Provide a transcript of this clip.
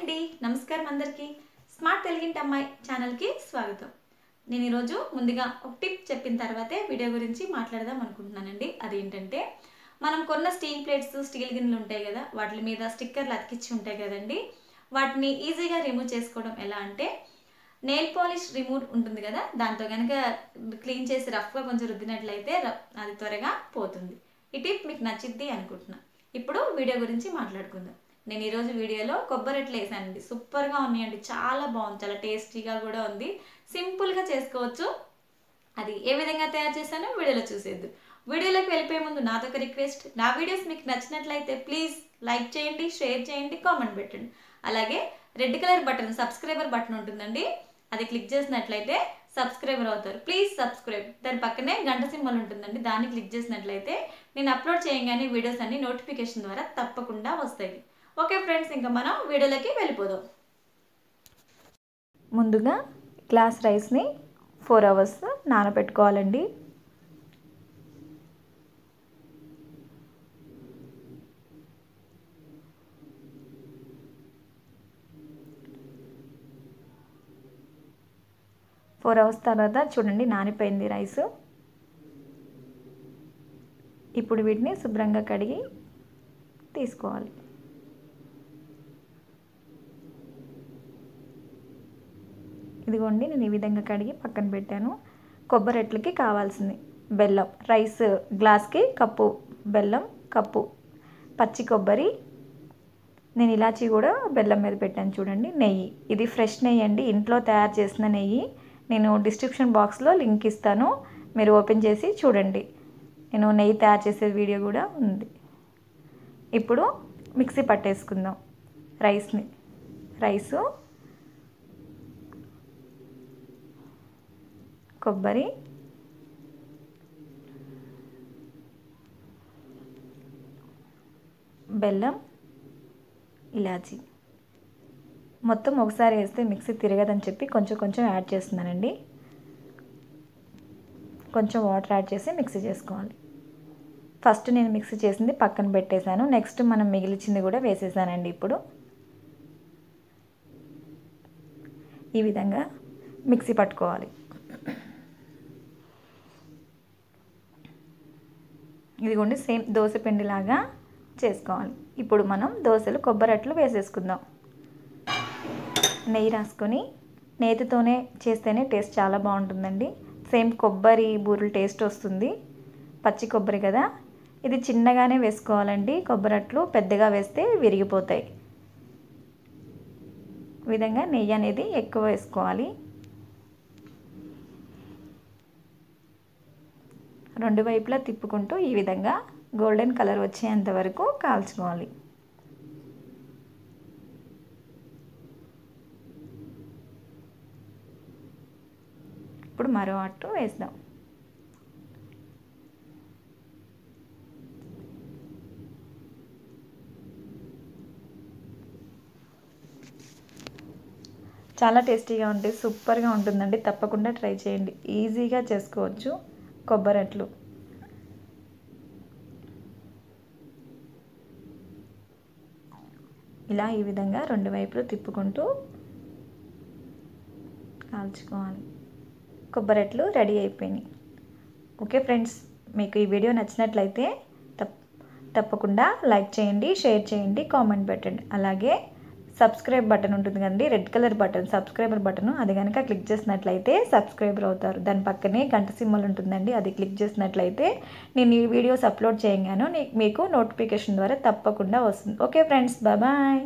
అండి నమస్కారం అందరికీ స్మార్ట్ తెలుగింటి అమ్మాయి ఛానల్ కి స్వాగతం। నేను ఈ రోజు ముందుగా ఒక టిప్ చెప్పిన తర్వాతే వీడియో గురించి మాట్లాడదాం అనుకుంటున్నానండి। అదేంటంటే మనం కొన్న స్టీల్ ప్లేట్స్ స్టీల్ గిన్నెలు ఉంటాయి కదా, వాటి మీద స్టిక్కర్లు అతికించి ఉంటాయి కదండి, వాటిని ఈజీగా రిమూవ్ చేసుకోవడం ఎలా అంటే నెయిల్ పాలిష్ రిమూవ్ ఉంటుంది కదా, దాంతో గనుక క్లీన్ చేసి రఫ్గా కొంచెం రుద్దినట్లయితే అది త్వరగా పోతుంది। ఈ టిప్ మీకు నచ్చిద్ది అనుకుంటున్నా। ఇప్పుడు వీడియో గురించి మాట్లాడుకుందాం। నేను ఈ రోజు వీడియోలో కొబ్బరి అట్లు వేసానండి, సూపర్గా ఉన్నాయండి, చాలా బాగుంది, చాలా టేస్టీగా కూడా ఉంది, సింపుల్గా చేసుకోవచ్చు। అది ఏ విధంగా తయారు చేశానో వీడియోలో చూసేద్దాం। వీడియోలోకి వెళ్ళిపోయే ముందు నాతో ఒక రిక్వెస్ట్, నా వీడియోస్ మీకు నచ్చినట్లయితే ప్లీజ్ లైక్ చేయండి, షేర్ చేయండి, కామెంట్ పెట్టండి। అలాగే red colour button subscriber button ఉంటుందండి, అది క్లిక్ చేసినట్లయితే సబ్స్క్రైబర్ అవుతారు। Please subscribe. దాని పక్కనే గంట సింబల్ ఉంటుందండి, దాన్ని క్లిక్ చేసినట్లయితే నేను అప్లోడ్ చేయగానే వీడియోస్ అన్ని నోటిఫికేషన్ ద్వారా తప్పకుండా వస్తాయి। ఓకే ఫ్రెండ్స్, ఇంకా మనం వీడియోలోకి వెళ్ళిపోదాం। ముందుగా గ్లాస్ రైస్ని 4 అవర్స్ నానబెట్టుకోవాలండి। ఫోర్ అవర్స్ తర్వాత చూడండి నానిపోయింది రైస్। ఇప్పుడు వీటిని శుభ్రంగా కడిగి తీసుకోవాలి। ఇదిగోండి నేను ఈ విధంగా కడిగి పక్కన పెట్టాను। కొబ్బరి అట్లకి కావాల్సింది బెల్లం, రైస్ గ్లాస్కి కప్పు బెల్లం, కప్పు పచ్చి కొబ్బరి, నేను ఇలాచీ కూడా బెల్లం మీద పెట్టాను చూడండి। నెయ్యి, ఇది ఫ్రెష్ నెయ్యి అండి, ఇంట్లో తయారు చేసిన నెయ్యి, నేను డిస్క్రిప్షన్ బాక్స్లో లింక్ ఇస్తాను, మీరు ఓపెన్ చేసి చూడండి, నేను నెయ్యి తయారు చేసే వీడియో కూడా ఉంది। ఇప్పుడు మిక్సీ పట్టేసుకుందాం రైసు, కొబ్బరి, బెల్లం, ఇలాచీ మొత్తం ఒకసారి వేస్తే మిక్సీ తిరగదని చెప్పి కొంచెం కొంచెం యాడ్ చేస్తున్నానండి। కొంచెం వాటర్ యాడ్ చేసి మిక్సీ చేసుకోవాలి। ఫస్ట్ నేను మిక్సీ చేసింది పక్కన పెట్టేశాను, నెక్స్ట్ మనం మిగిలిచింది కూడా వేసేసానండి। ఇప్పుడు ఈ విధంగా మిక్సీ పట్టుకోవాలి। ఇదిగోండి సేమ్ దోశ పిండిలాగా చేసుకోవాలి। ఇప్పుడు మనం దోశలు కొబ్బరి అట్లు వేసేసుకుందాం। నెయ్యి రాసుకొని, నేతితోనే చేస్తేనే టేస్ట్ చాలా బాగుంటుందండి, సేమ్ కొబ్బరి బూరెలు టేస్ట్ వస్తుంది, పచ్చి కొబ్బరి కదా, ఇది చిన్నగానే వేసుకోవాలండి, కొబ్బరి అట్లు పెద్దగా వేస్తే విరిగిపోతాయి। ఈ విధంగా నెయ్యి అనేది ఎక్కువ వేసుకోవాలి। రెండు వైపులా తిప్పుకుంటూ ఈ విధంగా గోల్డెన్ కలర్ వచ్చేంత వరకు కాల్చుకోవాలి। ఇప్పుడు మరో అట్టు వేద్దాం। చాలా టేస్టీగా ఉంటుంది, సూపర్గా ఉంటుందండి, తప్పకుండా ట్రై చేయండి, ఈజీగా చేసుకోవచ్చు కొబ్బరి అట్లు। ఇలా ఈ విధంగా రెండు వైపులు తిప్పుకుంటూ కాల్చుకోవాలి। కొబ్బరి అట్లు రెడీ అయిపోయినాయి। ఓకే ఫ్రెండ్స్, మీకు ఈ వీడియో నచ్చినట్లయితే తప్పకుండా లైక్ చేయండి, షేర్ చేయండి, కామెంట్ పెట్టండి। అలాగే సబ్స్క్రైబ్ బటన్ ఉంటుంది కదండి, red colour button subscriber button, అది కనుక క్లిక్ చేసినట్లయితే సబ్స్క్రైబర్ అవుతారు। దాని పక్కనే గంట సింబల్ ఉంటుందండి, అది క్లిక్ చేసినట్లయితే నేను ఈ వీడియోస్ అప్లోడ్ చేయగాను మీకు నోటిఫికేషన్ ద్వారా తప్పకుండా వస్తుంది। Okay friends, bye bye.